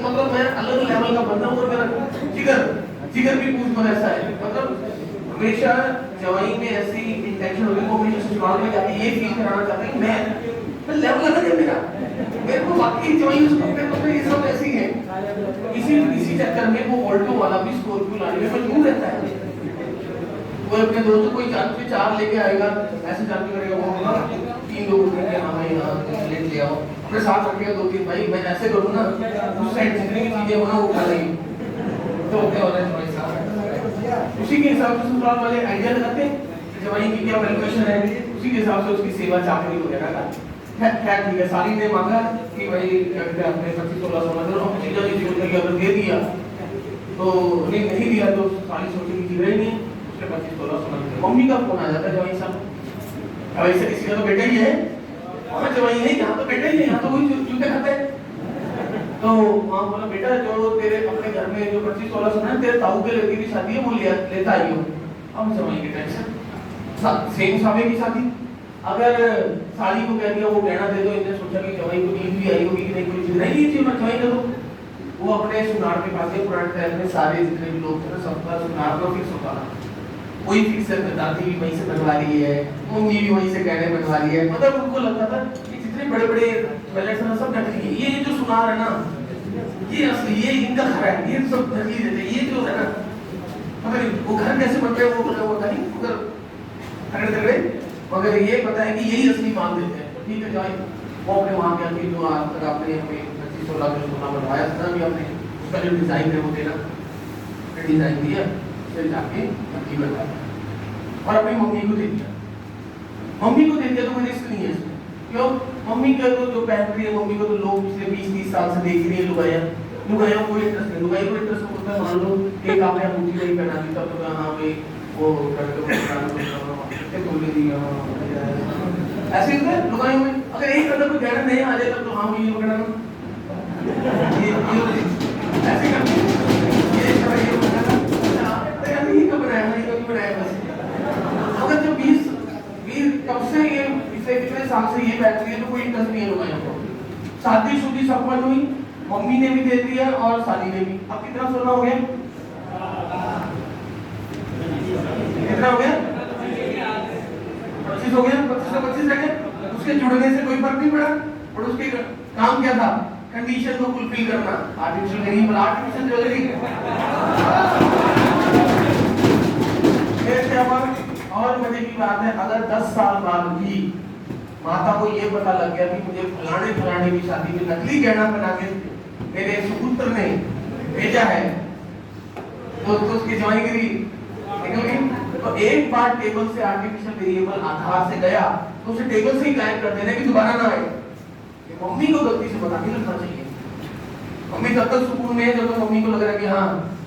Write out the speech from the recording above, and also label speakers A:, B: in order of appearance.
A: मतलब मैं अलग लेवल का बंदा हूँ। और मेरा जिगर जिगर भी पूछ में ऐसा है, मतलब हमेशा जवाई में ऐसी इंटेंशन होगी, वो हमेशा ससुराल में जाके ये फील कराना चाहता है कि मैं लेवल अलग है मेरा, मेरे को वाकई जवाई उसको मेरे को ये सब ऐसी है। इसी चक्कर में वो ऑल्टो वाला भी स्कॉर्पियो लाने में मजबूर रहता है। वो अपने दोस्तों कोई चार लेके आएगा, ऐसे जान के करेगा, वो 3 लोग उठेंगे, हाँ भाई हाँ ले ले आओ, अपने साथ रखेगा 2-3, भाई मैं ऐसे करूँ ना उस साइड जितनी भी चीजें होना वो खा लेंगे, तो क्या हो रहा है भाई साहब। उसी के हिसाब से ससुराल वाले आइडिया लगाते हैं जवाई की क्या वैल्यूएशन है, उसी के हिसाब से उसकी सेवा चाकरी वगैरह का। खैर ठीक है, साली ने मांगा कि भाई अपने 25-16 सोना दो, हम चीज़ों की जरूरत है, अगर दे दिया तो नहीं दिया तो साली सोचेगी जीरा ही नहीं, उसके 25-16 सोना दे। मम्मी का फोन आ जाता है जवाई साहब, अब ऐसे किसी का तो बेटा ही है, और जवाई है यहाँ तो बेटा ही है, यहाँ तो वही जूते खाता है। तो वहाँ बोला बेटा जो तेरे अपने घर में जो 25-16 सोना है, तेरे ताऊ के लड़की की शादी है, वो लेता आई हो। अब जवाई की टेंशन, सेम सावे की शादी, अगर साली को कह दिया वो गहना दे दो, इन्हें सोचा कि जवाई को नींद भी आई होगी कि नहीं, कोई चीज नहीं चाहिए मैं जवाई कर दूं। वो अपने सुनार के पास गए, पुराने टाइम में सारे जितने भी लोग थे ना सबका सुनार को फिक्स होता था, कोई फिक्स है, दादी भी वहीं से बनवा रही है, मम्मी भी वहीं से गहने बनवा रही है, मतलब उनको लगता था कि जितने बड़े बड़े ज्वेलर्स हैं सब नकली है, ये जो सुनार है ना ये असली, ये इनका घर है, ये सब नकली देते हैं, ये जो है ना मगर वो घर कैसे बनते हैं वो होता नहीं, मगर ये पता है कि यही असली माल देते हैं। तो ठीक है जाए, वो अपने वहाँ के आके जो आज तक आपने हमें 25-16 किलो सोना बनवाया था भी आपने, उसका जो डिजाइन है वो देना, डिजाइन दिया, फिर जाके नकली बनवाया और अपनी मम्मी को दे दिया। मम्मी को दे दिया तो कोई रिस्क नहीं है इसमें, क्यों? मम्मी का तो जो पहन रही है, मम्मी को तो लोग पिछले 20-30 साल से देख रही है, लुगाया कोई इंटरेस्ट नहीं, लुगाई को इंटरेस्ट होता है, मान लो एक आपने अंगूठी नहीं पहना दी तब तो हाँ भाई वो ऐसे ही लुगाई में अगर एक अगर कोई गहना नहीं आ जाए तब तो हाँ ये वगैरह ऐसे करते ये कब बनाया, ये कभी बनाया बस। अगर जो 20 कब से ये पिछले कितने साल से ये बैठ रही है तो कोई इंटरेस्ट नहीं है लुगाइयों को। शादी सफल हुई, मम्मी ने भी दे दिया और साली ने भी। अब कितना सोना हो गया, कितना हो गया? 25 हो गया, 25 से 25 रह गए। उसके जुड़ने से कोई फर्क नहीं पड़ा, और उसके काम क्या था, कंडीशन को फुलफिल करना। आर्टिफिशियल नहीं बोला, आर्टिफिशियल ज्वेलरी। और मजे की बात है, अगर 10 साल बाद भी माता को ये पता लग गया कि मुझे फलाने की शादी में नकली गहना बना के मेरे सुपुत्र ने भेजा है, तो उसकी जवाईगिरी निकल गई। तो एक बार टेबल से आर्टिफिशियल वेरिएबल आधार से गया तो उसे टेबल से ही गायब कर देना कि दोबारा ना आए। ये मम्मी को गलती से पता नहीं लगना चाहिए। मम्मी तब तक सुकून में है जब तक मम्मी को लग रहा है कि हाँ